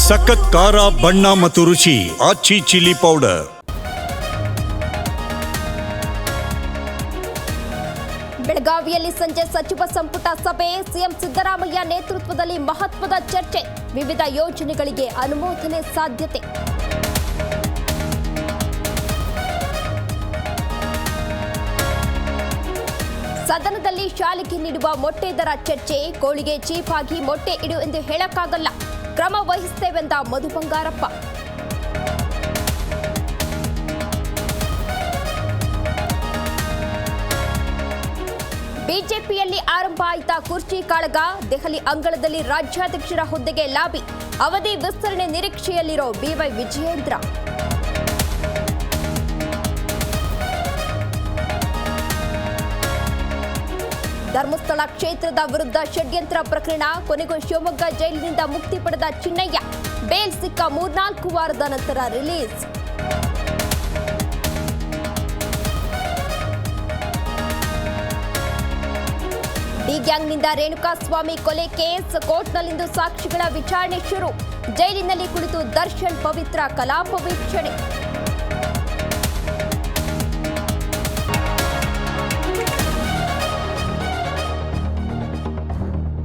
ಸಖತ್ ಖಾರ ಬಣ್ಣ ಮತ್ತು ರುಚಿ ಆಚಿ ಚಿಲ್ಲಿ ಪೌಡರ್. ಬೆಳಗಾವಿಯಲ್ಲಿ ಸಂಜೆ ಸಚಿವ ಸಂಪುಟ ಸಭೆ, ಸಿಎಂ ಸಿದ್ದರಾಮಯ್ಯ ನೇತೃತ್ವದಲ್ಲಿ ಮಹತ್ವದ ಚರ್ಚೆ, ವಿವಿಧ ಯೋಜನೆಗಳಿಗೆ ಅನುಮೋದನೆ ಸಾಧ್ಯತೆ. ಸದನದಲ್ಲಿ ಶಾಲೆಗೆ ನೀಡುವ ಮೊಟ್ಟೆ ದರ ಚರ್ಚೆ, ಕೋಳಿಗೆ ಚೀಪ್ ಆಗಿ ಮೊಟ್ಟೆ ಇಡು ಎಂದು ಹೇಳಕ್ಕಾಗಲ್ಲ, ಕ್ರಮ ವಹಿಸುತ್ತೇವೆಂದ ಮಧು ಬಂಗಾರಪ್ಪ. ಬಿಜೆಪಿಯಲ್ಲಿ ಆರಂಭ ಆಯ್ತಾ ಕುರ್ಚಿ ಕಾಳಗ, ದೆಹಲಿ ಅಂಗಳದಲ್ಲಿ ರಾಜ್ಯಾಧ್ಯಕ್ಷರ ಹುದ್ದೆಗೆ ಲಾಬಿ, ಅವಧಿ ವಿಸ್ತರಣೆ ನಿರೀಕ್ಷೆಯಲ್ಲಿರೋ ಬಿವೈ ವಿಜಯೇಂದ್ರ. ಧರ್ಮಸ್ಥಳ ಕ್ಷೇತ್ರದ ವಿರುದ್ಧ ಷಡ್ಯಂತ್ರ ಪ್ರಕರಣ, ಕೊನೆಗೂ ಶಿವಮೊಗ್ಗ ಜೈಲಿನಿಂದ ಮುಕ್ತಿ ಪಡೆದ ಚಿನ್ನಯ್ಯ, ಬೇಲ್ ಸಿಕ್ಕ 3-4 ವಾರದ ನಂತರ ರಿಲೀಸ್. ಡಿ ಗ್ಯಾಂಗ್ನಿಂದ ರೇಣುಕಾಸ್ವಾಮಿ ಕೊಲೆ ಕೇಸ್, ಕೋರ್ಟ್ನಲ್ಲಿಂದು ಸಾಕ್ಷಿಗಳ ವಿಚಾರಣೆ ಶುರು, ಜೈಲಿನಲ್ಲಿ ಕುಳಿತು ದರ್ಶನ್ ಪವಿತ್ರ ಕಲಾಪ ವೀಕ್ಷಣೆ.